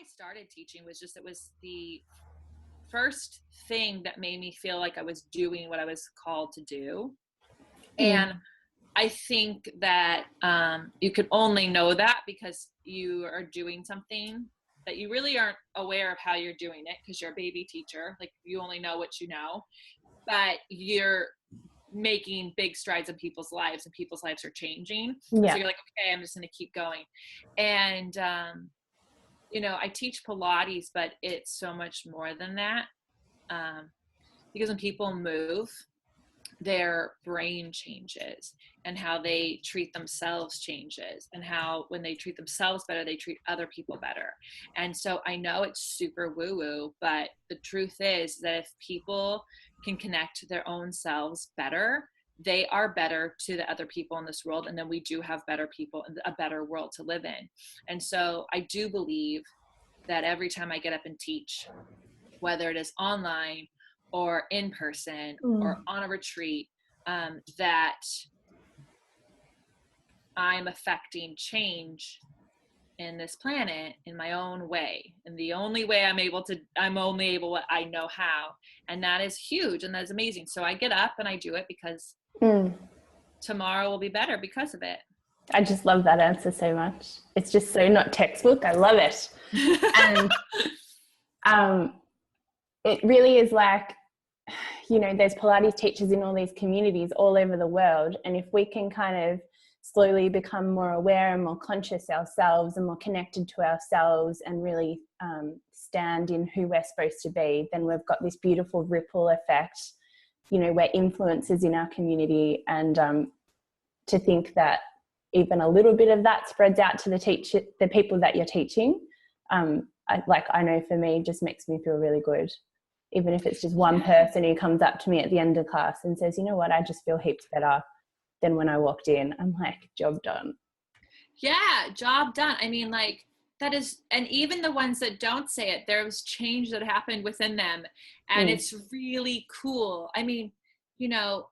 I started teaching was just, it was the first thing that made me feel like I was doing what I was called to do. And I think that you can only know that because you are doing something that you really aren't aware of how you're doing it, because you're a baby teacher. Like, you only know what you know, but you're making big strides in people's lives, and people's lives are changing. Yeah. So you're like, okay, I'm just going to keep going. And, I teach Pilates, but it's so much more than that. Because when people move, their brain changes, and how they treat themselves changes, and how when they treat themselves better, they treat other people better. And so I know it's super woo-woo, but the truth is that if people can connect to their own selves better, they are better to the other people in this world. And then we do have better people and a better world to live in. And so I do believe that every time I get up and teach, whether it is online or in person or on a retreat, that I'm affecting change in this planet in my own way. And the only way I'm only able what I know how. And that is huge. And that's amazing. So I get up and I do it because tomorrow will be better because of it. I just love that answer so much. It's just so not textbook. I love it. And it really is like, there's Pilates teachers in all these communities all over the world. And if we can kind of slowly become more aware and more conscious ourselves and more connected to ourselves and really stand in who we're supposed to be, then we've got this beautiful ripple effect, where influence is in our community. And to think that even a little bit of that spreads out to the people that you're teaching, I know for me, just makes me feel really good. Even if it's just one person who comes up to me at the end of class and says, you know what, I just feel heaps better than when I walked in. I'm like, job done. Yeah, job done. I mean, like, that is, and even the ones that don't say it, there's change that happened within them. And it's really cool. I mean,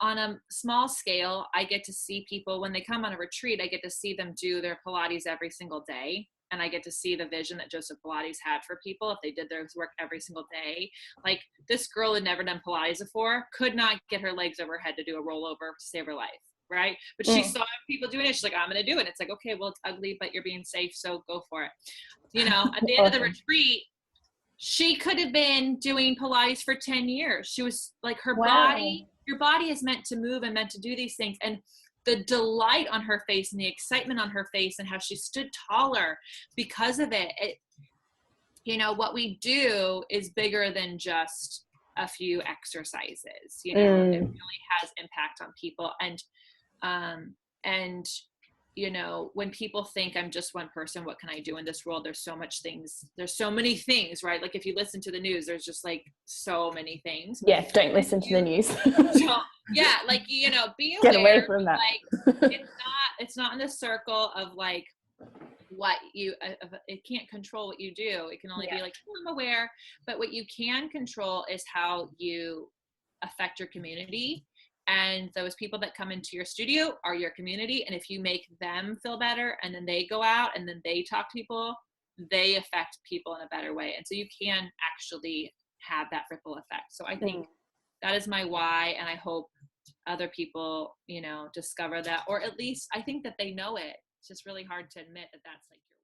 on a small scale, I get to see people when they come on a retreat, I get to see them do their Pilates every single day. And I get to see the vision that Joseph Pilates had for people if they did their work every single day. Like, this girl had never done Pilates before, could not get her legs over her head to do a rollover to save her life, right? But she saw people doing it. She's like, I'm going to do it. It's like, okay, well, it's ugly, but you're being safe, so go for it. At the end of the retreat, she could have been doing Pilates for 10 years. She was like, your body is meant to move and meant to do these things. And the delight on her face and the excitement on her face and how she stood taller because of it. What we do is bigger than just a few exercises. It really has impact on people. And when people think I'm just one person, what can I do in this world? There's so many things, right? Like, if you listen to the news, there's just like so many things. Yeah. Don't listen to the news. Yeah. Like, be aware. Get away from that. Like, it's not in the circle of like what it can't control what you do. It can only be like, I'm aware, but what you can control is how you affect your community. And those people that come into your studio are your community. And if you make them feel better, and then they go out and then they talk to people, they affect people in a better way. And so you can actually have that ripple effect. So I think that is my why. And I hope other people, discover that, or at least I think that they know it. It's just really hard to admit that that's like your